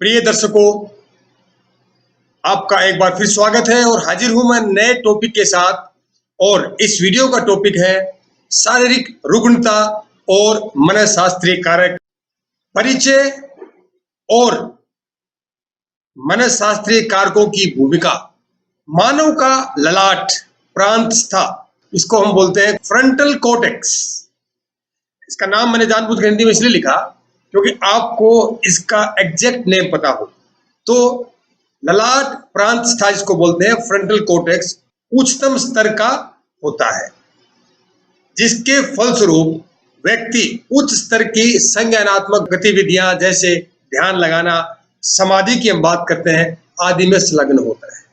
प्रिय दर्शकों, आपका एक बार फिर स्वागत है और हाजिर हूं मैं नए टॉपिक के साथ। और इस वीडियो का टॉपिक है शारीरिक रुग्णता और मनःशास्त्रीय कारक। परिचय और मनःशास्त्रीय कारकों की भूमिका। मानव का ललाट प्रांत था, इसको हम बोलते हैं फ्रंटल कॉर्टेक्स। इसका नाम मैंने जानबूझकर हिंदी में इसलिए लिखा क्योंकि आपको इसका एग्जैक्ट नेम पता हो। तो ललाट प्रांत था, जिसको बोलते हैं फ्रंटल कॉर्टेक्स, उच्चतम स्तर का होता है, जिसके फलस्वरूप व्यक्ति उच्च स्तर की संज्ञानात्मक गतिविधियां जैसे ध्यान लगाना, समाधि की हम बात करते हैं, आदि में संलग्न होता है।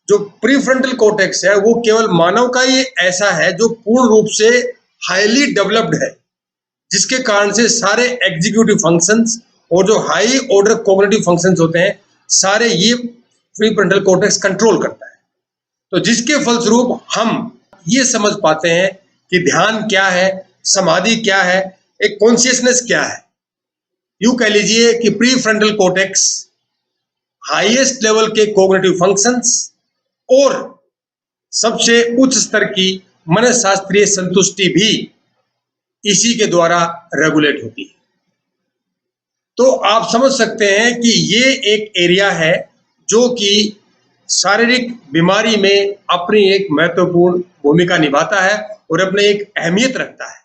जो प्रीफ्रंटल कॉर्टेक्स है वो केवल मानव का ही ऐसा है जो पूर्ण रूप से हाईली डेवलप्ड है, जिसके कारण से सारे एग्जीक्यूटिव फंक्शंस और जो हाई ऑर्डर कॉग्निटिव फंक्शंस होते हैं सारे ये प्रीफ्रंटल कॉर्टेक्स कंट्रोल करता है। तो जिसके फलस्वरूप हम ये समझ पाते हैं कि ध्यान क्या है, समाधि क्या है, एक कॉन्शियसनेस क्या है। यूं कह लीजिए कि प्रीफ्रंटल कॉर्टेक्स हाईएस्ट लेवल के कॉग्निटिव फंक्शंस और सबसे उच्च स्तर की मनःशास्त्रीय संतुष्टि भी इसी के द्वारा रेगुलेट होती है। तो आप समझ सकते हैं कि ये एक एरिया है जो कि शारीरिक बीमारी में अपनी एक महत्वपूर्ण भूमिका निभाता है और अपने एक अहमियत रखता है।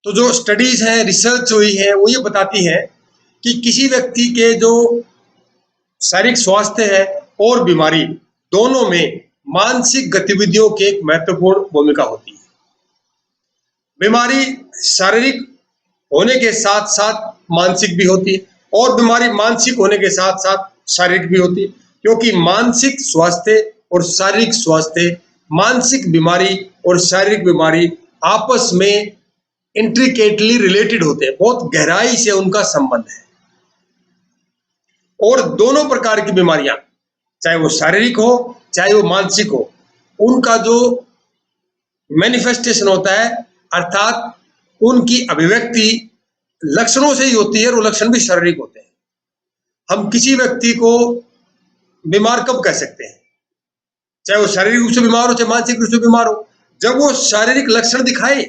तो जो स्टडीज हैं, रिसर्च हुई है, वो ये बताती है कि किसी व्यक्ति के जो शारीरिक स्वास्थ्य है और बीमारी दोनों में मानसिक गतिविधियों की एक महत्वपूर्ण भूमिका होती है। बीमारी शारीरिक होने के साथ साथ मानसिक भी होती है और बीमारी मानसिक होने के साथ साथ शारीरिक भी होती है, क्योंकि मानसिक स्वास्थ्य और शारीरिक स्वास्थ्य, मानसिक बीमारी और शारीरिक बीमारी आपस में इंट्रिकेटली रिलेटेड होते हैं, बहुत गहराई से उनका संबंध है। और दोनों प्रकार की बीमारियां, चाहे वो शारीरिक हो चाहे वो मानसिक हो, उनका जो मैनिफेस्टेशन होता है अर्थात उनकी अभिव्यक्ति लक्षणों से ही होती है और वो लक्षण भी शारीरिक होते हैं। हम किसी व्यक्ति को बीमार कब कह सकते हैं? चाहे वो शारीरिक रूप से बीमार हो चाहे मानसिक रूप से बीमार हो, जब वो शारीरिक लक्षण दिखाए।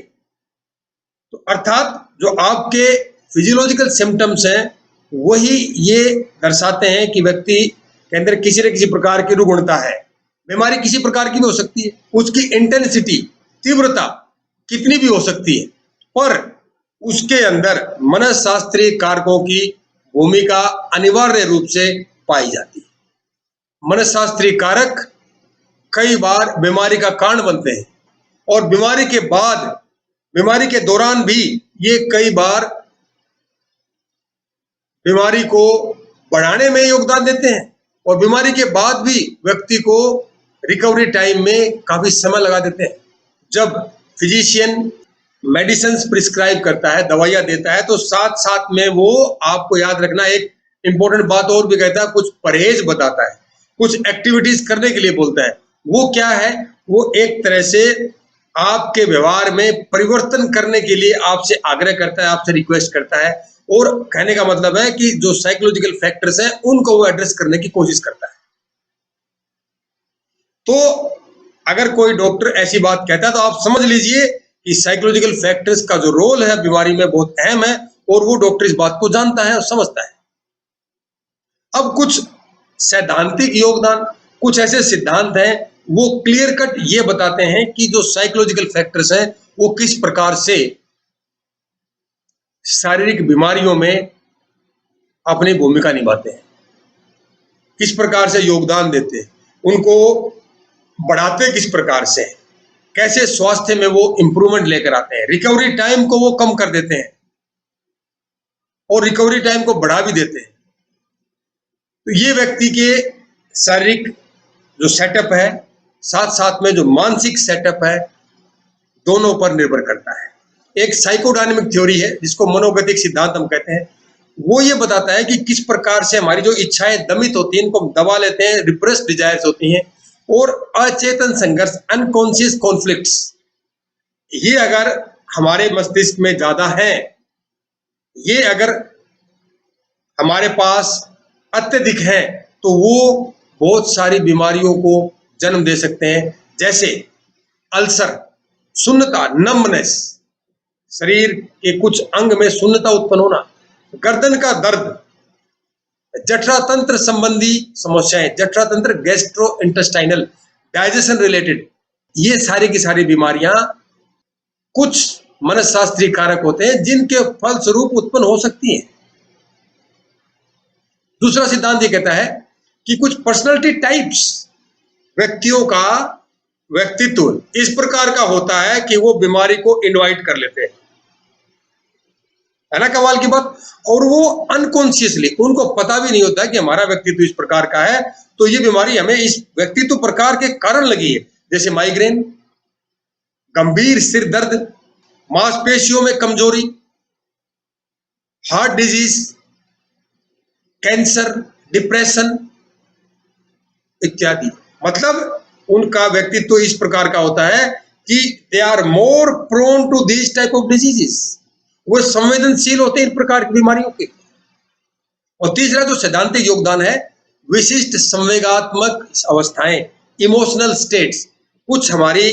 तो अर्थात जो आपके फिजियोलॉजिकल सिम्टम्स हैं वही ये दर्शाते हैं कि व्यक्ति के अंदर किसी न किसी प्रकार की रुग्णता है। बीमारी किसी प्रकार की भी हो सकती है, उसकी इंटेंसिटी, तीव्रता कितनी भी हो सकती है, पर उसके अंदर मनःशास्त्रीय कारकों की भूमिका अनिवार्य रूप से पाई जाती है। मनःशास्त्रीय कारक कई बार बीमारी का कारण बनते हैं और बीमारी के बाद, बीमारी के दौरान भी ये कई बार बीमारी को बढ़ाने में योगदान देते हैं और बीमारी के बाद भी व्यक्ति को रिकवरी टाइम में काफी समय लगा देते हैं। जब फिजिशियन मेडिसिन प्रिस्क्राइब करता है, दवाइयां देता है, तो साथ साथ में वो, आपको याद रखना, एक इंपॉर्टेंट बात और भी कहता है, कुछ परहेज बताता है, कुछ एक्टिविटीज करने के लिए बोलता है। वो क्या है? वो एक तरह से आपके व्यवहार में परिवर्तन करने के लिए आपसे आग्रह करता है, आपसे रिक्वेस्ट करता है, और कहने का मतलब है कि जो साइकोलॉजिकल फैक्टर्स हैं उनको वो एड्रेस करने की कोशिश करता है। तो अगर कोई डॉक्टर ऐसी बात कहता है तो आप समझ लीजिए कि साइकोलॉजिकल फैक्टर्स का जो रोल है बीमारी में बहुत अहम है और वो डॉक्टर इस बात को जानता है और समझता है। अब कुछ सैद्धांतिक योगदान, कुछ ऐसे सिद्धांत हैं वो क्लियर कट ये बताते हैं कि जो साइकोलॉजिकल फैक्टर्स हैं वो किस प्रकार से शारीरिक बीमारियों में अपनी भूमिका निभाते हैं, किस प्रकार से योगदान देते हैं, उनको बढ़ाते किस प्रकार से, कैसे स्वास्थ्य में वो इंप्रूवमेंट लेकर आते हैं, रिकवरी टाइम को वो कम कर देते हैं और रिकवरी टाइम को बढ़ा भी देते हैं। तो ये व्यक्ति के शारीरिक जो सेटअप है साथ साथ में जो मानसिक सेटअप है दोनों पर निर्भर करता है। एक साइकोडायनेमिक थ्योरी है जिसको मनोगतिक सिद्धांत हम कहते हैं, वो ये बताता है कि किस प्रकार से हमारी जो इच्छाएं दमित होती हैं, इनको हम दबा लेते हैं, रिप्रेस्ड डिजायर्स होती हैं, और अचेतन संघर्ष, अनकॉन्शियस कॉन्फ्लिक्ट्स, ये अगर हमारे मस्तिष्क में ज्यादा है, ये अगर हमारे पास अत्यधिक हैं तो वो बहुत सारी बीमारियों को जन्म दे सकते हैं, जैसे अल्सर, शून्यता, नम्बनेस, शरीर के कुछ अंग में शून्यता उत्पन्न होना, गर्दन का दर्द, जठरा तंत्र संबंधी समस्याएं, जठरा तंत्र, गैस्ट्रो इंटेस्टाइनल, डाइजेशन रिलेटेड, ये सारी की सारी बीमारियां कुछ मनःशास्त्रीय कारक होते हैं जिनके फलस्वरूप उत्पन्न हो सकती हैं। दूसरा सिद्धांत ये कहता है कि कुछ पर्सनालिटी टाइप्स, व्यक्तियों का व्यक्तित्व इस प्रकार का होता है कि वो बीमारी को इनवाइट कर लेते हैं, है ना कमाल की बात। और वो अनकॉन्शियसली, उनको पता भी नहीं होता कि हमारा व्यक्तित्व इस प्रकार का है, तो ये बीमारी हमें इस व्यक्तित्व प्रकार के कारण लगी है, जैसे माइग्रेन, गंभीर सिर दर्द, मांसपेशियों में कमजोरी, हार्ट डिजीज, कैंसर, डिप्रेशन इत्यादि। मतलब उनका व्यक्तित्व इस प्रकार का होता है कि they are more prone to this type of diseases, वो संवेदनशील होते हैं इन प्रकार की बीमारियों के। और तीसरा जो सैद्धांतिक योगदान है, विशिष्ट संवेगात्मक अवस्थाएं, इमोशनल स्टेट्स। कुछ हमारी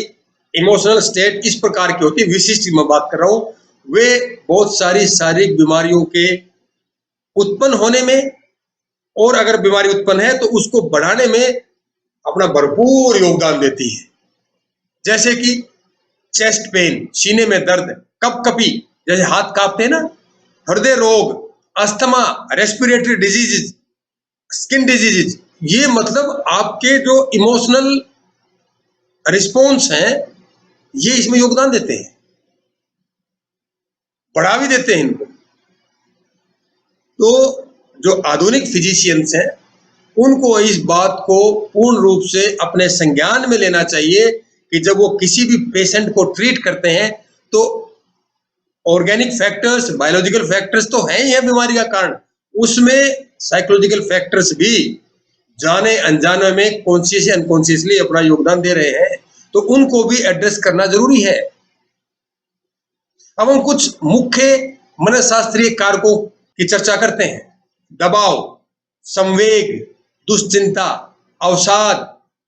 इमोशनल स्टेट इस प्रकार की होती है, विशिष्ट मैं बात कर रहा हूं, वे बहुत सारी शारीरिक बीमारियों के उत्पन्न होने में, और अगर बीमारी उत्पन्न है तो उसको बढ़ाने में अपना भरपूर योगदान देती है। जैसे कि चेस्ट पेन, सीने में दर्द, कपकपी, जैसे हाथ कांपते हैं ना, हृदय रोग, asthma, respiratory diseases, skin diseases, ये मतलब आपके जो इमोशनल रिस्पॉन्स हैं ये इसमें योगदान देते हैं, बढ़ा भी देते हैं इनको। तो जो आधुनिक फिजिशियंस हैं उनको इस बात को पूर्ण रूप से अपने संज्ञान में लेना चाहिए कि जब वो किसी भी पेशेंट को ट्रीट करते हैं तो ऑर्गेनिक फैक्टर्स, बायोलॉजिकल फैक्टर्स तो हैं ही है बीमारी का कारण, उसमें साइकोलॉजिकल फैक्टर्स भी जाने अनजाने में कॉन्शियस या अनकॉन्शियसली अपना योगदान दे रहे हैं, तो उनको भी एड्रेस करना जरूरी है। अब हम कुछ मुख्य मनःशास्त्रीय कारकों की चर्चा करते हैं। दबाव, संवेग, दुश्चिंता, अवसाद,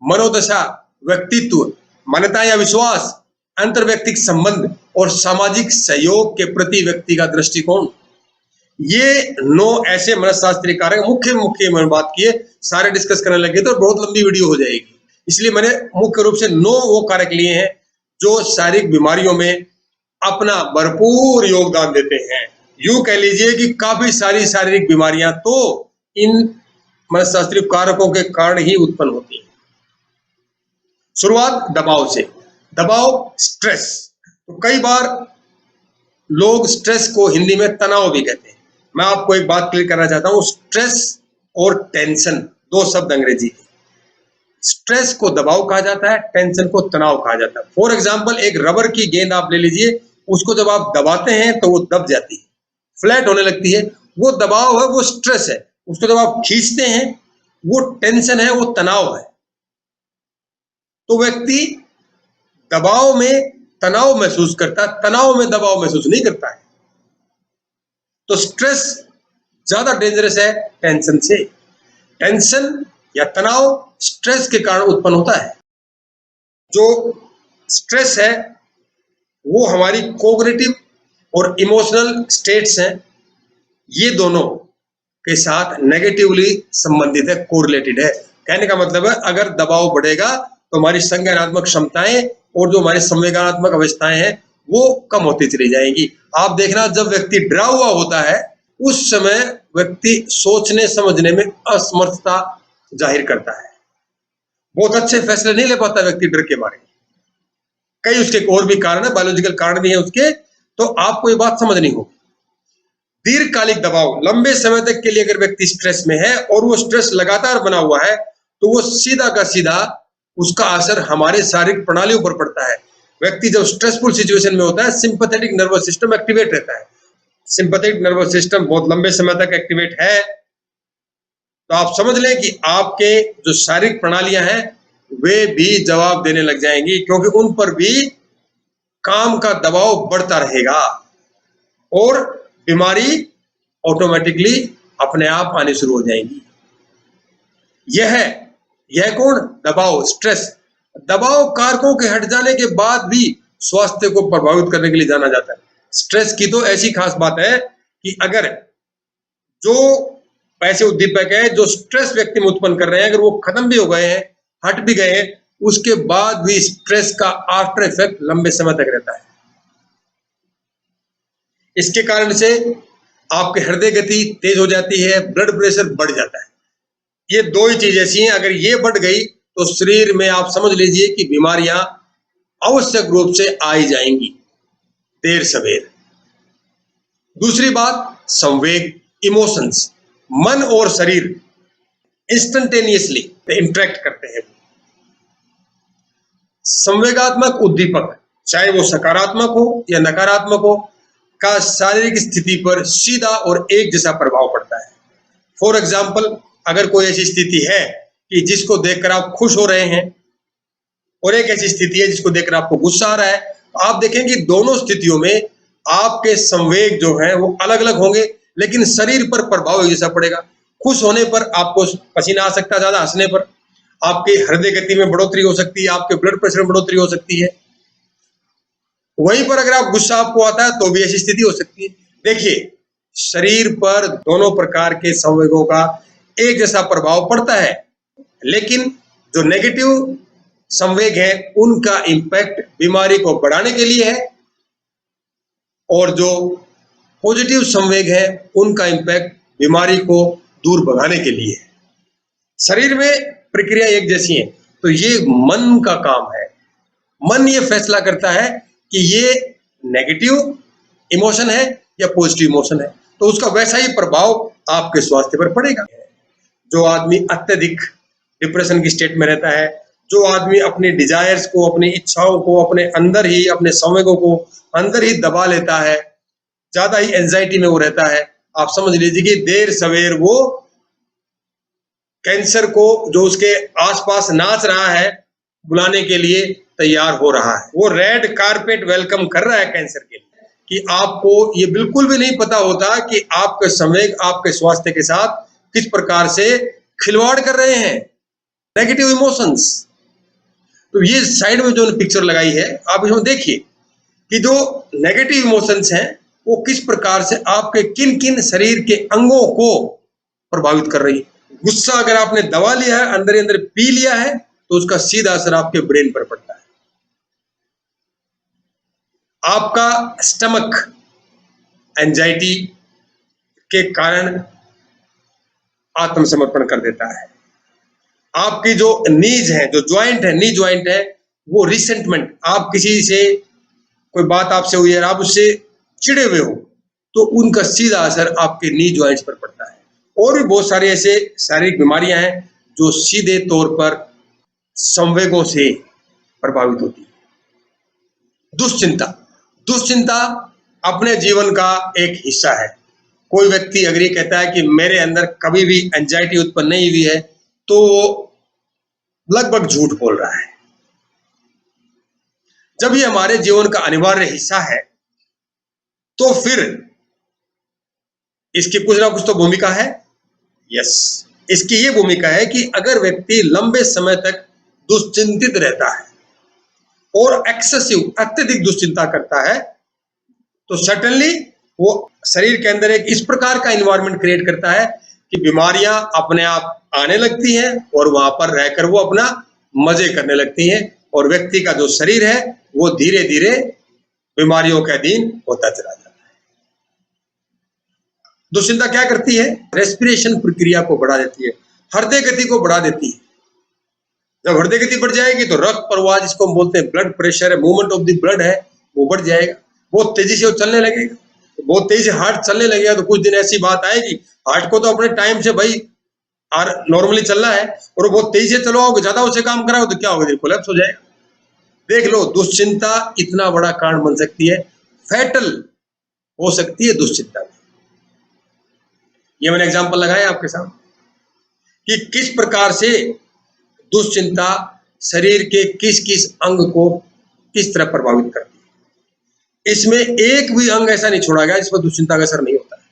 मनोदशा, व्यक्तित्व, मान्यता या विश्वास, अंतर्व्यक्तिक संबंध और सामाजिक सहयोग के प्रति व्यक्ति का दृष्टिकोण। ये 9 ऐसे मनःशास्त्रीय कारक मुख्य मैंने बात की है, सारे डिस्कस करने लगे तो बहुत लंबी वीडियो हो जाएगी, इसलिए मैंने मुख्य रूप से 9 वो कारक लिए हैं जो शारीरिक बीमारियों में अपना भरपूर योगदान देते हैं। यूं कह लीजिए कि काफी सारी शारीरिक बीमारियां तो इन मनःशास्त्रीय कारकों के कारण ही उत्पन्न होती हैं। शुरुआत दबाव से। दबाव, स्ट्रेस। तो कई बार लोग स्ट्रेस को हिंदी में तनाव भी कहते हैं। मैं आपको एक बात क्लियर करना चाहता हूं, स्ट्रेस और टेंशन 2 शब्द अंग्रेजी के। स्ट्रेस को दबाव कहा जाता है, टेंशन को तनाव कहा जाता है। फॉर एग्जाम्पल, एक रबर की गेंद आप ले लीजिए, उसको जब आप दबाते हैं तो वो दब जाती है, फ्लैट होने लगती है, वो दबाव है, वो स्ट्रेस है। उसको जब आप खींचते हैं वो टेंशन है, वो तनाव है। तो व्यक्ति दबाव में तनाव महसूस करता है, तनाव में दबाव महसूस नहीं करता है। तो स्ट्रेस ज्यादा डेंजरस है टेंशन से। टेंशन या तनाव स्ट्रेस के कारण उत्पन्न होता है। जो स्ट्रेस है वो हमारी कोग्निटिव और इमोशनल स्टेट्स हैं, ये दोनों के साथ नेगेटिवली संबंधित है, कोरिलेटेड है। कहने का मतलब है अगर दबाव बढ़ेगा तो हमारी संज्ञानात्मक क्षमताएं और जो हमारी संवेदनात्मक अवस्थाएं हैं वो कम होती चली जाएंगी। आप देखना, जब व्यक्ति डरा हुआ होता है उस समय व्यक्ति सोचने समझने में असमर्थता जाहिर करता है, बहुत अच्छे फैसले नहीं ले पाता व्यक्ति डर के मारे। कई उसके और भी कारण है, बायोलॉजिकल कारण भी है उसके, तो आपको ये बात समझनी होगी। दीर्घकालिक दबाव, लंबे समय तक के लिए अगर व्यक्ति स्ट्रेस में है और वो स्ट्रेस लगातार बना हुआ है तो वो सीधा का सीधा उसका असर हमारे शारीरिक प्रणालियों पर पड़ता है। व्यक्ति जब स्ट्रेसफुल सिचुएशन में होता है, सिंपैथेटिक नर्वस सिस्टम एक्टिवेट रहता है। सिंपैथेटिक नर्वस सिस्टम बहुत लंबे समय तक एक्टिवेट है तो आप समझ लें कि आपके जो शारीरिक प्रणालियां हैं वे भी जवाब देने लग जाएंगी, क्योंकि उन पर भी काम का दबाव बढ़ता रहेगा और बीमारी ऑटोमेटिकली अपने आप आनी शुरू हो जाएंगी। यह कौन? दबाव, स्ट्रेस। दबाव कारकों के हट जाने के बाद भी स्वास्थ्य को प्रभावित करने के लिए जाना जाता है। स्ट्रेस की तो ऐसी खास बात है कि अगर जो ऐसे उद्दीपक है जो स्ट्रेस व्यक्ति में उत्पन्न कर रहे हैं, अगर वो खत्म भी हो गए हैं, हट भी गए हैं, उसके बाद भी स्ट्रेस का आफ्टर इफेक्ट लंबे समय तक रहता है। इसके कारण से आपकी हृदय गति तेज हो जाती है, ब्लड प्रेशर बढ़ जाता है। ये दो ही चीज ऐसी हैं, अगर ये बढ़ गई तो शरीर में आप समझ लीजिए कि बीमारियां आवश्यक रूप से आ ही जाएंगी, देर सवेर। दूसरी बात, संवेग, इमोशंस। मन और शरीर इंस्टेंटेनियसली इंटरेक्ट करते हैं। संवेगात्मक उद्दीपक, चाहे वो सकारात्मक हो या नकारात्मक हो, का शारीरिक स्थिति पर सीधा और एक जैसा प्रभाव पड़ता है। फॉर एग्जाम्पल, अगर कोई ऐसी स्थिति है कि जिसको देखकर आप खुश हो रहे हैं और एक ऐसी स्थिति है जिसको देखकर आपको गुस्सा आ रहा है, तो आप देखें कि दोनों स्थितियों में आपके संवेग जो हैं वो अलग अलग होंगे, लेकिन शरीर पर प्रभाव एक जैसा पड़ेगा। खुश होने पर आपको पसीना आ सकता है ज्यादा, हंसने पर आपकी हृदय गति में बढ़ोतरी हो सकती है, आपके ब्लड प्रेशर में बढ़ोतरी हो सकती है। वहीं पर अगर आप गुस्सा आपको आता है तो भी ऐसी स्थिति हो सकती है। देखिए, शरीर पर दोनों प्रकार के संवेगों का एक जैसा प्रभाव पड़ता है, लेकिन जो नेगेटिव संवेग है उनका इंपैक्ट बीमारी को बढ़ाने के लिए है, और जो पॉजिटिव संवेग है उनका इंपैक्ट बीमारी को दूर भगाने के लिए है। शरीर में प्रक्रिया एक जैसी है, तो ये मन का काम है। मन ये फैसला करता है कि ये नेगेटिव इमोशन है या पॉजिटिव इमोशन है, तो उसका वैसा ही प्रभाव आपके स्वास्थ्य पर पड़ेगा। जो आदमी अत्यधिक डिप्रेशन की स्टेट में रहता है, जो आदमी अपने डिजायर्स को, अपनी इच्छाओं को अपने अंदर ही, अपने संवेगों को अंदर ही दबा लेता है, ज्यादा ही एंजाइटी में वो रहता है, आप समझ लीजिए कि देर सवेर वो कैंसर को, जो उसके आसपास नाच रहा है, बुलाने के लिए तैयार हो रहा है। वो रेड कारपेट वेलकम कर रहा है कैंसर के लिए, कि आपको ये बिल्कुल भी नहीं पता होता कि आपके संवेग आपके स्वास्थ्य के साथ किस प्रकार से खिलवाड़ कर रहे हैं, नेगेटिव इमोशंस। तो ये साइड में जो पिक्चर लगाई है, आप इसमें देखिए कि जो नेगेटिव इमोशंस हैं वो किस प्रकार से आपके किन किन शरीर के अंगों को प्रभावित कर रही है। गुस्सा अगर आपने दबा लिया है, अंदर अंदर पी लिया है, तो उसका सीधा असर आपके ब्रेन पर पड़ता है। आपका स्टमक एंजाइटी के कारण आत्मसमर्पण कर देता है। आपकी जो नीज है, जो ज्वाइंट है, नी ज्वाइंट है, वो रिसेंटमेंट, आप किसी से कोई बात आपसे हुई है, आप उससे चिड़े हुए हो, तो उनका सीधा असर आपके नी ज्वाइंट्स पर पड़ता है। और भी बहुत सारे ऐसे शारीरिक बीमारियां हैं जो सीधे तौर पर संवेगों से प्रभावित होती है। दुश्चिंता, दुश्चिंता अपने जीवन का एक हिस्सा है। कोई व्यक्ति अगर ये कहता है कि मेरे अंदर कभी भी एंजाइटी उत्पन्न नहीं हुई है, तो वो लगभग झूठ बोल रहा है। जब ये हमारे जीवन का अनिवार्य हिस्सा है, तो फिर इसकी कुछ ना कुछ तो भूमिका है। यस, इसकी ये भूमिका है कि अगर व्यक्ति लंबे समय तक दुश्चिंतित रहता है और एक्सेसिव, अत्यधिक दुश्चिंता करता है, तो सर्टेनली वो शरीर के अंदर एक इस प्रकार का एनवायरनमेंट क्रिएट करता है कि बीमारियां अपने आप आने लगती हैं और वहां पर रहकर वो अपना मजे करने लगती हैं, और व्यक्ति का जो शरीर है वो धीरे धीरे बीमारियों के अधीन होता चला जाता है। दुश्चिंता क्या करती है? रेस्पिरेशन प्रक्रिया को बढ़ा देती है, हृदय गति को बढ़ा देती है। जब हृदय गति बढ़ जाएगी तो रक्त प्रवाह, जिसको हम बोलते हैं ब्लड प्रेशर है, मूवमेंट ऑफ द ब्लड है, वो बढ़ जाएगा, बहुत तेजी से वो चलने लगेगा। बहुत तेजी से हार्ट चलने लगेगा तो कुछ दिन ऐसी बात आएगी, हार्ट को तो अपने टाइम से भाई नॉर्मली चलना है, और बहुत तेजी से चलो, ज्यादा उसे काम कराओ तो क्या होगा, कोलैप्स हो जाएगा। देख लो, दुश्चिंता इतना बड़ा कारण बन सकती है, फैटल हो सकती है दुश्चिंता। ये मैंने एग्जांपल लगाया आपके सामने कि किस प्रकार से दुश्चिंता शरीर के किस किस अंग को किस तरह प्रभावित करती है। इसमें एक भी अंग ऐसा नहीं छोड़ा गया जिस पर दुश्चिंता का असर नहीं होता है।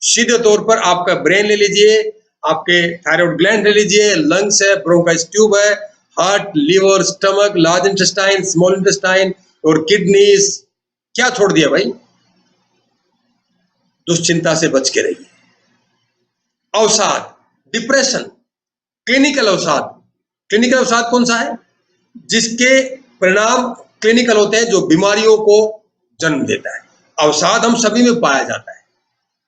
सीधे तौर पर आपका ब्रेन ले लीजिए, आपके थायराइड ग्लैंड ले लीजिए, लंग्स है, ब्रोंकाइस ट्यूब है, heart, liver, stomach, large intestine, small intestine और किडनीज। क्या छोड़ दिया भाई? दुश्चिंता से बच के रहिए। अवसाद, डिप्रेशन, क्लिनिकल अवसाद। क्लिनिकल अवसाद कौन सा है? जिसके परिणाम क्लिनिकल होते हैं, जो बीमारियों को जन्म देता है। अवसाद हम सभी में पाया जाता है,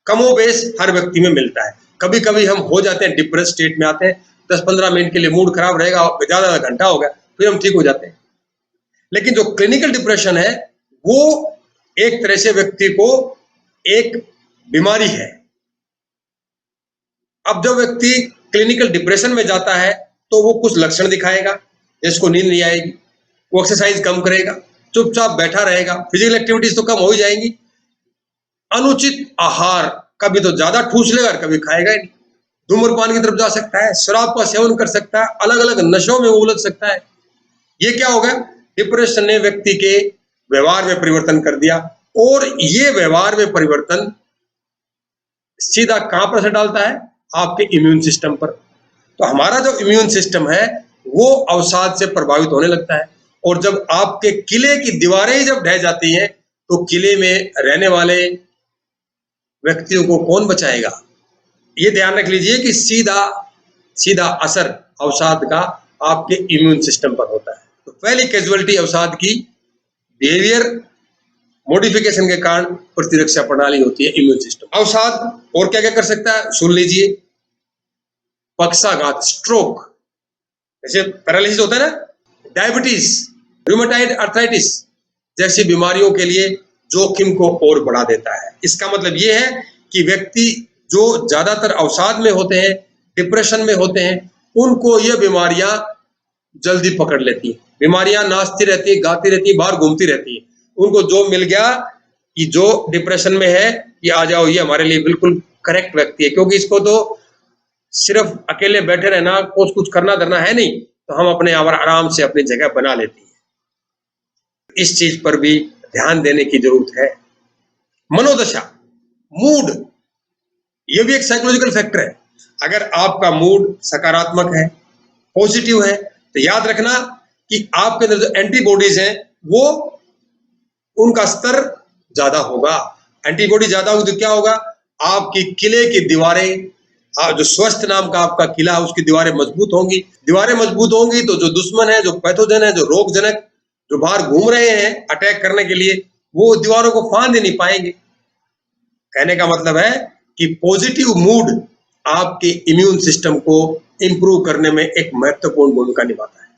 कमोबेश हर व्यक्ति में मिलता है। कभी कभी हम हो जाते हैं, डिप्रेस स्टेट में आते हैं, 10-15 मिनट के लिए मूड खराब रहेगा, ज्यादा घंटा हो गया, फिर हम ठीक हो जाते हैं। लेकिन जो क्लिनिकल डिप्रेशन है वो एक तरह से व्यक्ति को एक बीमारी है। अब जब व्यक्ति क्लिनिकल डिप्रेशन में जाता है तो वो कुछ लक्षण दिखाएगा, जिसको नींद नहीं आएगी, वो एक्सरसाइज कम करेगा, चुपचाप बैठा रहेगा, फिजिकल एक्टिविटीज तो कम हो ही जाएंगी, अनुचित आहार, कभी तो ज्यादा ठूस लेगा और कभी खाएगा ही नहीं, धूम्रपान की तरफ जा सकता है, शराब का सेवन कर सकता है, अलग अलग नशों में उलझ सकता है। ये क्या होगा? डिप्रेशन ने व्यक्ति के व्यवहार में परिवर्तन कर दिया, और ये व्यवहार में परिवर्तन सीधा कहां पर असर डालता है? आपके इम्यून सिस्टम पर। तो हमारा जो इम्यून सिस्टम है वो अवसाद से प्रभावित होने लगता है, और जब आपके किले की दीवारें ही जब ढह जाती हैं तो किले में रहने वाले व्यक्तियों को कौन बचाएगा? ये ध्यान रख लीजिए कि सीधा सीधा असर अवसाद का आपके इम्यून सिस्टम पर होता है। तो पहली कैजुअलिटी अवसाद की बिहेवियर मॉडिफिकेशन के कारण प्रतिरक्षा प्रणाली होती है, इम्यून सिस्टम। अवसाद और क्या क्या कर सकता है सुन लीजिए। पक्षाघात, स्ट्रोक, जैसे पैरालिसिस होता है ना, डायबिटीज, रूमेटाइड आर्थराइटिस जैसी बीमारियों के लिए जोखिम को और बढ़ा देता है। इसका मतलब यह है कि व्यक्ति जो ज्यादातर अवसाद में होते हैं, डिप्रेशन में होते हैं, उनको ये बीमारियां जल्दी पकड़ लेती हैं। बीमारियां नाचती रहती है, गाती रहती है, बाहर घूमती रहती है। उनको जो मिल गया कि जो डिप्रेशन में है, ये आ जाओ, ये हमारे लिए बिल्कुल करेक्ट व्यक्ति है, क्योंकि इसको तो सिर्फ अकेले बैठे रहना, कुछ करना धरना है नहीं, तो हम अपने आराम से अपनी जगह बना लेती है। इस चीज पर भी ध्यान देने की जरूरत है। मनोदशा, मूड, ये भी एक साइकोलॉजिकल फैक्टर है। अगर आपका मूड सकारात्मक है, पॉजिटिव है, तो याद रखना कि आपके अंदर जो एंटीबॉडीज हैं वो उनका स्तर ज्यादा होगा। एंटीबॉडी ज्यादा होगी तो क्या होगा? आपकी किले की दीवारें, जो स्वस्थ नाम का आपका किला है, उसकी दीवारें मजबूत होंगी। दीवारें मजबूत होंगी तो जो दुश्मन है, जो पैथोजन है, जो रोगजनक जो बाहर घूम रहे हैं अटैक करने के लिए, वो दीवारों को फांद ही नहीं पाएंगे। कहने का मतलब है कि पॉजिटिव मूड आपके इम्यून सिस्टम को इंप्रूव करने में एक महत्वपूर्ण भूमिका निभाता है।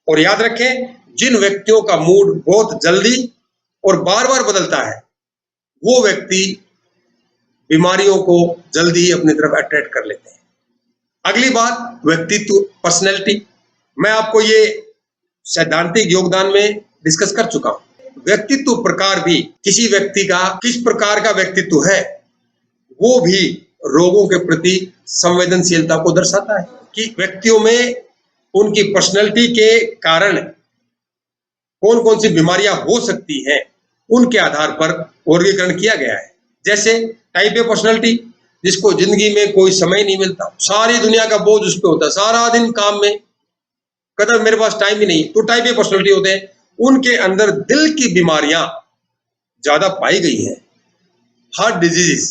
और याद रखें, जिन व्यक्तियों का मूड बहुत जल्दी और बार बार बदलता है, वो व्यक्ति बीमारियों को जल्दी ही अपनी तरफ अट्रैक्ट कर लेते हैं। अगली बात, व्यक्तित्व, पर्सनैलिटी। मैं आपको ये सैद्धांतिक योगदान में डिस्कस कर चुका हूं। व्यक्तित्व प्रकार भी किसी व्यक्ति का किस प्रकार का व्यक्तित्व है, वो भी रोगों के प्रति संवेदनशीलता को दर्शाता है, कि व्यक्तियों में उनकी पर्सनैलिटी के कारण कौन कौन सी बीमारियां हो सकती हैं, उनके आधार पर वर्गीकरण किया गया है। जैसे टाइप ए पर्सनैलिटी, जिसको जिंदगी में कोई समय नहीं मिलता, सारी दुनिया का बोझ उस पर होता है, सारा दिन काम में, कदर मेरे पास टाइम ही नहीं, तो टाइप ए पर्सनैलिटी होते हैं। उनके अंदर दिल की बीमारियां ज्यादा पाई गई है, हार्ट डिजीज।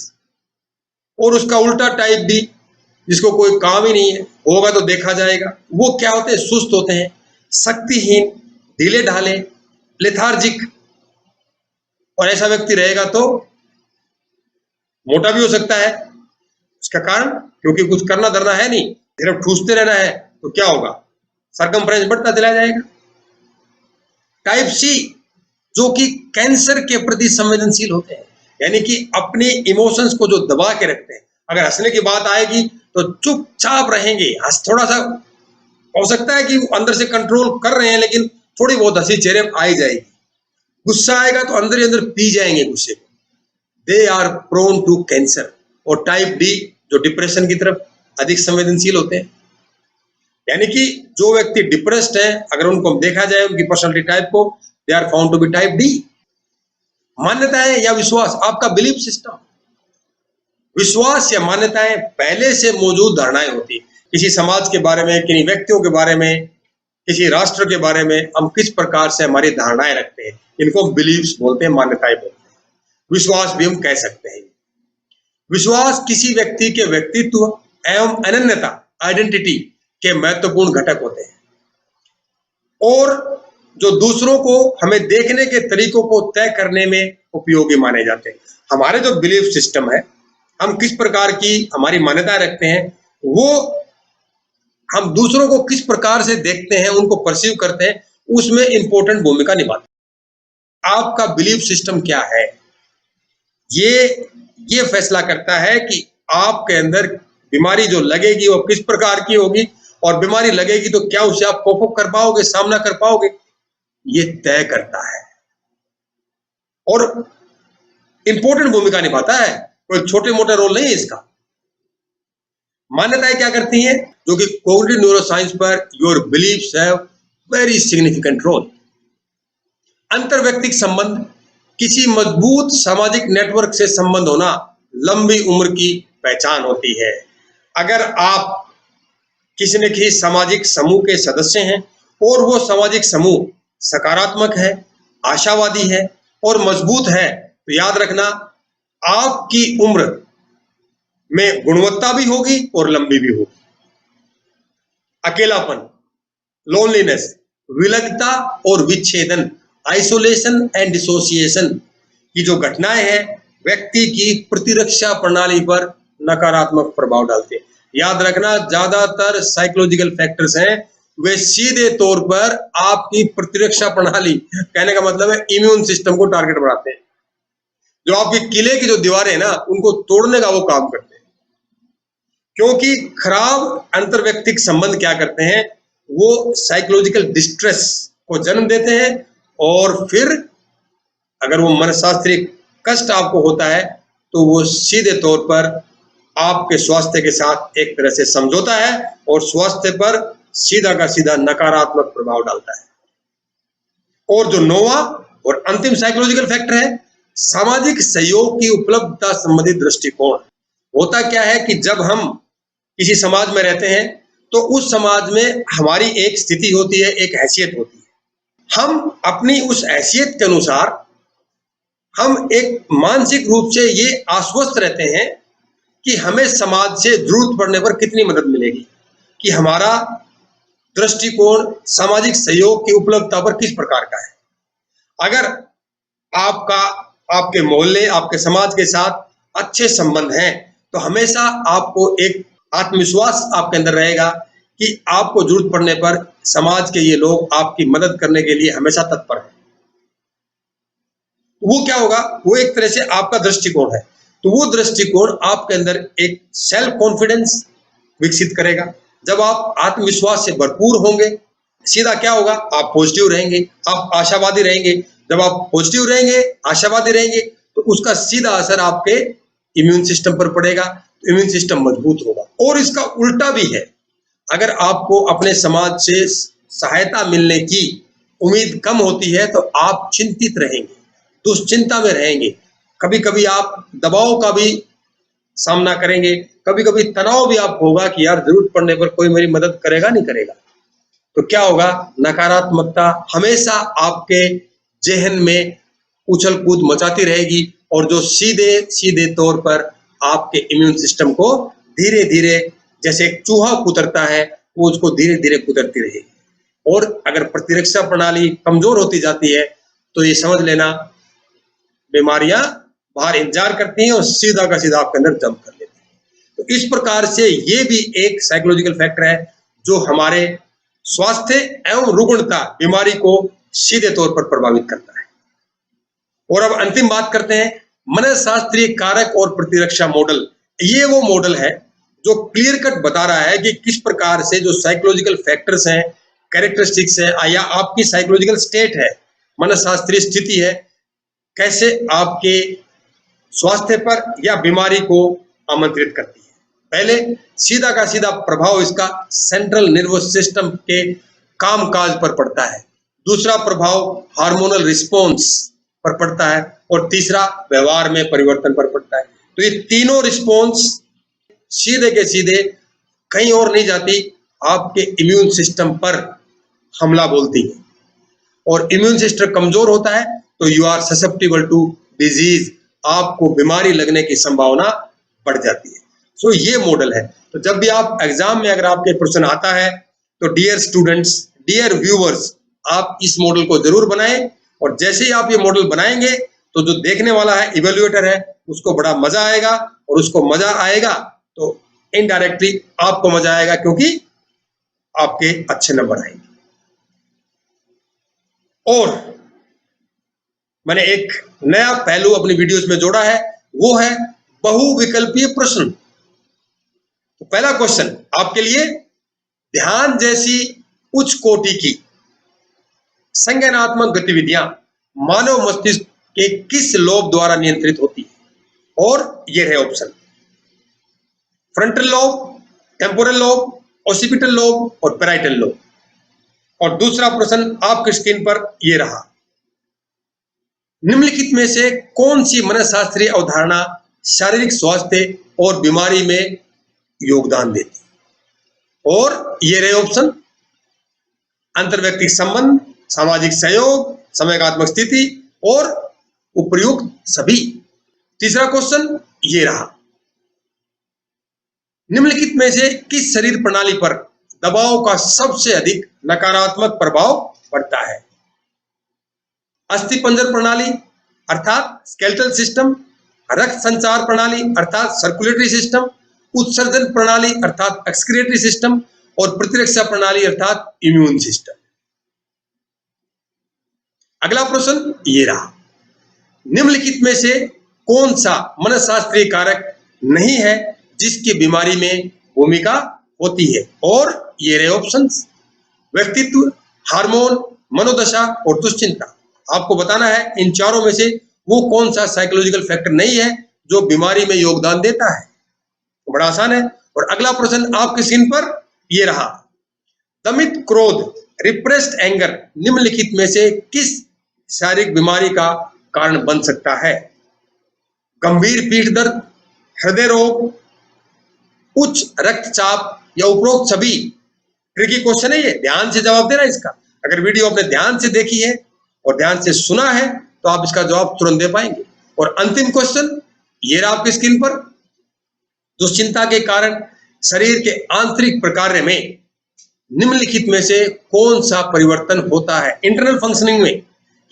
और उसका उल्टा टाइप बी, जिसको कोई काम ही नहीं है, होगा तो देखा जाएगा, वो क्या होते हैं? सुस्त होते हैं, शक्तिहीन, ढीले ढाले, लेथार्जिक। और ऐसा व्यक्ति रहेगा तो मोटा भी हो सकता है। इसका कारण, क्योंकि कुछ करना धरना है नहीं, सिर्फ ठूसते रहना है, तो क्या होगा? सरकमफ्रेंस बढ़ता चला जाएगा। टाइप सी, जो कि कैंसर के प्रति संवेदनशील होते हैं, यानी कि अपने इमोशंस को जो दबा के रखते हैं, अगर हंसने की बात आएगी तो चुपचाप रहेंगे। हंस, थोड़ा सा हो सकता है कि अंदर से कंट्रोल कर रहे हैं, लेकिन थोड़ी बहुत हंसी चेहरे पर आ ही जाएगी। गुस्सा आएगा तो अंदर ही अंदर पी जाएंगे गुस्से को। They are prone to cancer. और टाइप डी, जो डिप्रेशन की तरफ अधिक संवेदनशील होते हैं, यानी कि जो व्यक्ति डिप्रेस्ड है, अगर उनको देखा जाए उनकी पर्सनालिटी टाइप को, they are found to be type D. मान्यताएं या विश्वास, आपका बिलीफ सिस्टम, विश्वास या मान्यताएं पहले से मौजूद धारणाएं होती, किसी समाज के बारे में, किन्हीं व्यक्तियों के बारे में, किसी राष्ट्र के बारे में हम किस प्रकार से हमारी धारणाएं रखते हैं, इनको बिलीव्स बोलते हैं, मान्यताएं बोलते हैं। विश्वास भी हम कह सकते हैं। विश्वास किसी व्यक्ति के व्यक्तित्व एवं अनन्यता, आइडेंटिटी के महत्वपूर्ण घटक होते हैं और जो दूसरों को हमें देखने के तरीकों को तय करने में उपयोगी माने जाते हैं। हमारे जो बिलीफ सिस्टम है, हम किस प्रकार की हमारी मान्यताएं रखते हैं, वो हम दूसरों को किस प्रकार से देखते हैं, उनको परसीव करते हैं, उसमें इंपॉर्टेंट भूमिका निभाते हैं। आपका बिलीफ सिस्टम क्या है, ये फैसला करता है कि आपके अंदर बीमारी जो लगेगी वो किस प्रकार की होगी, और बीमारी लगेगी तो क्या उसे आप कोप अप कर पाओगे, सामना कर पाओगे, ये तय करता है और इंपॉर्टेंट भूमिका निभाता है। कोई छोटे मोटे रोल नहीं है इसका। मान्यताएं क्या करती हैं, जो कि कॉग्निटिव न्यूरोसाइंस पर your beliefs have very significant role. अंतर्व्यक्तिक संबंध, किसी मजबूत सामाजिक नेटवर्क से संबंध होना लंबी उम्र की पहचान होती है। अगर आप किसी न किसी सामाजिक समूह के सदस्य हैं और वो सामाजिक समूह सकारात्मक है, आशावादी है और मजबूत है, तो याद रखना आपकी उम्र में गुणवत्ता भी होगी और लंबी भी होगी। अकेलापन, लोनलीनेस, विलगता और विच्छेदन, आइसोलेशन एंड डिसोसिएशन की जो घटनाएं हैं, व्यक्ति की प्रतिरक्षा प्रणाली पर नकारात्मक प्रभाव डालते हैं। याद रखना, ज्यादातर साइकोलॉजिकल फैक्टर्स हैं, वे सीधे तौर पर आपकी प्रतिरक्षा प्रणाली, कहने का मतलब है इम्यून सिस्टम को टारगेट बनाते हैं। जो आपके किले की जो दीवारें हैं ना, उनको तोड़ने का वो काम करते हैं, क्योंकि खराब अंतर्व्यक्तिक संबंध क्या करते हैं, वो साइकोलॉजिकल डिस्ट्रेस को जन्म देते हैं और फिर अगर वो मनोशास्त्रीय कष्ट आपको होता है तो वो सीधे तौर पर आपके स्वास्थ्य के साथ एक तरह से समझौता है और स्वास्थ्य पर सीधा का सीधा नकारात्मक प्रभाव डालता है। और जो नौवां और अंतिम साइकोलॉजिकल फैक्टर है, सामाजिक सहयोग की उपलब्धता संबंधी दृष्टिकोण। होता क्या है कि जब हम किसी समाज में रहते हैं तो उस समाज में हमारी एक स्थिति होती है, एक हैसियत होती है। हम अपनी उस हैसियत के अनुसार हम एक मानसिक रूप से ये आश्वस्त रहते हैं कि हमें समाज से जरूरत पड़ने पर कितनी मदद मिलेगी, कि हमारा दृष्टिकोण सामाजिक सहयोग की उपलब्धता पर किस प्रकार का है। अगर आपके मोहल्ले, आपके समाज के साथ अच्छे संबंध हैं तो हमेशा आपको एक आत्मविश्वास आपके अंदर रहेगा कि आपको जरूरत पड़ने पर समाज के ये लोग आपकी मदद करने के लिए हमेशा तत्पर हैं। वो क्या होगा, वो एक तरह से आपका दृष्टिकोण है, तो वो दृष्टिकोण आपके अंदर एक सेल्फ कॉन्फिडेंस विकसित करेगा। जब आप आत्मविश्वास से भरपूर होंगे, सीधा क्या होगा, आप पॉजिटिव रहेंगे, आप आशावादी रहेंगे। जब आप पॉजिटिव रहेंगे, आशावादी रहेंगे, तो उसका सीधा असर आपके इम्यून सिस्टम पर पड़ेगा, तो इम्यून सिस्टम मजबूत होगा। और इसका उल्टा भी है, अगर आपको अपने समाज से सहायता मिलने की उम्मीद कम होती है तो आप चिंतित रहेंगे, दुश्चिंता में रहेंगे, कभी कभी आप दबाव का भी सामना करेंगे, कभी कभी तनाव भी आपको होगा कि यार जरूरत पड़ने पर कोई मेरी मदद करेगा नहीं करेगा। तो क्या होगा, नकारात्मकता हमेशा आपके जहन में उछल कूद मचाती रहेगी और जो सीधे सीधे तौर पर आपके इम्यून सिस्टम को धीरे धीरे, जैसे एक चूहा कुतरता है, वो उसको धीरे धीरे कुतरती रहेगी। और अगर प्रतिरक्षा प्रणाली कमजोर होती जाती है तो ये समझ लेना बीमारियां बाहर इंतजार करती हैं और सीधा का सीधा आपके अंदर जंप कर लेती हैं। तो इस प्रकार से ये भी एक साइकोलॉजिकल फैक्टर है जो हमारे स्वास्थ्य एवं रुग्णता, बीमारी को सीधे तौर पर प्रभावित करता है। और अब अंतिम बात करते हैं, मनोशास्त्रीय कारक और प्रतिरक्षा मॉडल। ये वो मॉडल है जो क्लियर कट बता रहा है कि किस प्रकार से जो साइकोलॉजिकल फैक्टर्स हैं, कैरेक्टरिस्टिक्स है या आपकी साइकोलॉजिकल स्टेट है, मनोशास्त्रीय स्थिति है, कैसे आपके स्वास्थ्य पर या बीमारी को आमंत्रित करती है। पहले सीधा का सीधा प्रभाव इसका सेंट्रल नर्वस सिस्टम के कामकाज पर पड़ता है, दूसरा प्रभाव हार्मोनल रिस्पॉन्स पर पड़ता है और तीसरा व्यवहार में परिवर्तन पर पड़ता है। तो ये तीनों रिस्पॉन्स सीधे के सीधे कहीं और नहीं जाती, आपके इम्यून सिस्टम पर हमला बोलती है। और इम्यून सिस्टम कमजोर होता है तो you are susceptible to disease, आपको बीमारी लगने की संभावना बढ़ जाती है। सो ये मॉडल है। तो जब भी आप एग्जाम में अगर आपके क्वेश्चन आता है तो डियर स्टूडेंट्स, डियर व्यूअर्स, आप इस मॉडल को जरूर बनाएं। और जैसे ही आप ये मॉडल बनाएंगे तो जो देखने वाला है, इवेल्युएटर है, उसको बड़ा मजा आएगा। और उसको मजा आएगा तो इनडायरेक्टली आपको मजा आएगा, क्योंकि आपके अच्छे नंबर आएंगे। और मैंने एक नया पहलू अपनी वीडियोस में जोड़ा है, वो है बहुविकल्पीय प्रश्न। तो पहला क्वेश्चन आपके लिए, ध्यान जैसी उच्च कोटि की संज्ञानात्मक गतिविधियां मानव मस्तिष्क के किस लोब द्वारा नियंत्रित होती है? और ये रहे option, frontal lobe, temporal lobe, occipital lobe और पैराइटल लोब। और दूसरा प्रश्न आपकी स्क्रीन पर ये रहा, निम्नलिखित में से कौन सी मनोशास्त्रीय अवधारणा शारीरिक स्वास्थ्य और बीमारी में योगदान देती? और ये रहे ऑप्शन, अंतर्व्यक्तिक संबंध, सामाजिक सहयोग, समयगात्मक स्थिति और उपयुक्त सभी। तीसरा क्वेश्चन ये रहा, निम्नलिखित में से किस शरीर प्रणाली पर दबाव का सबसे अधिक नकारात्मक प्रभाव पड़ता है? अस्थिपंजर प्रणाली अर्थात स्केलेटल सिस्टम, रक्त संचार प्रणाली अर्थात सर्कुलेटरी सिस्टम, उत्सर्जन प्रणाली अर्थात एक्सक्रीटरी सिस्टम और प्रतिरक्षा प्रणाली अर्थात इम्यून सिस्टम। अगला प्रश्न ये रहा, निम्नलिखित में से कौन सा मनोशास्त्रीय कारक नहीं है जिसकी बीमारी में भूमिका होती है? और ये रहे ऑप्शंस, व्यक्तित्व, हार्मोन, मनोदशा और दुश्चिंता। आपको बताना है इन चारों में से वो कौन सा साइकोलॉजिकल फैक्टर नहीं है जो बीमारी में योगदान देता है। तो बड़ा आसान है। और अगला प्रश्न आपकी स्क्रीन पर ये रहा, दमित क्रोध, रिप्रेस्ड एंगर निम्नलिखित में से किस शारीरिक बीमारी का कारण बन सकता है? गंभीर पीठ दर्द, हृदय रोग, उच्च रक्तचाप या उपरोक्त सभी? ट्रिकी क्वेश्चन है ये, ध्यान से जवाब देना इसका। अगर वीडियो आपने ध्यान से देखी है और ध्यान से सुना है तो आप इसका जवाब तुरंत दे पाएंगे। और अंतिम क्वेश्चन ये रहा आपकी स्क्रीन पर, दुश्चिंता के कारण शरीर के आंतरिक प्रकार्य में निम्नलिखित में से कौन सा परिवर्तन होता है? इंटरनल फंक्शनिंग में,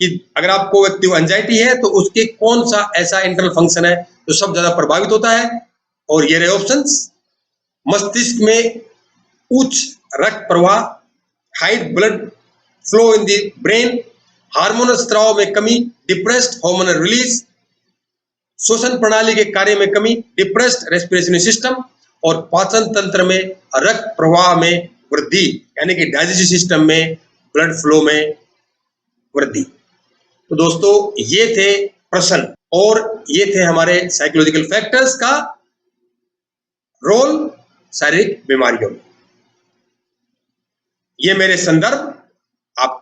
कि अगर आपको व्यक्ति को एंजाइटी है तो उसके कौन सा ऐसा इंटरनल फंक्शन है जो सब ज्यादा प्रभावित होता है? और ये रहे ऑप्शंस, मस्तिष्क में उच्च रक्त प्रवाह, high blood flow in the brain, hormonal स्राव में कमी, डिप्रेस्ड हार्मोनल रिलीज, श्वसन प्रणाली के कार्य में कमी, डिप्रेस्ड रेस्पिरेटरी सिस्टम और पाचन तंत्र में रक्त प्रवाह में वृद्धि, यानी कि डाइजेस्टिव सिस्टम में ब्लड फ्लो में वृद्धि। तो दोस्तों ये थे प्रश्न और ये थे हमारे साइकोलॉजिकल फैक्टर्स का रोल शारीरिक बीमारियों में। ये मेरे संदर्भ आप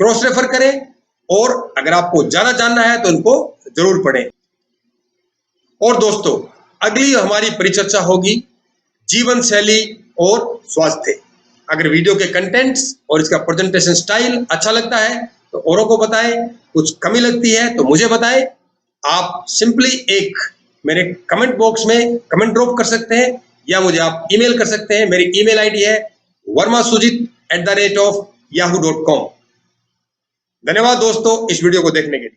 क्रॉस रेफर करें और अगर आपको ज्यादा जानना है तो इनको जरूर पढ़ें। और दोस्तों अगली हमारी परिचर्चा होगी जीवन शैली और स्वास्थ्य। अगर वीडियो के कंटेंट्स और इसका प्रेजेंटेशन स्टाइल अच्छा लगता है तो औरों को बताएं, कुछ कमी लगती है तो मुझे बताएं। आप सिंपली एक मेरे कमेंट बॉक्स में कमेंट ड्रॉप कर सकते हैं या मुझे आप ईमेल कर सकते हैं। मेरी ईमेल आईडी है vermasujit@yahoo.com। धन्यवाद दोस्तों इस वीडियो को देखने के लिए।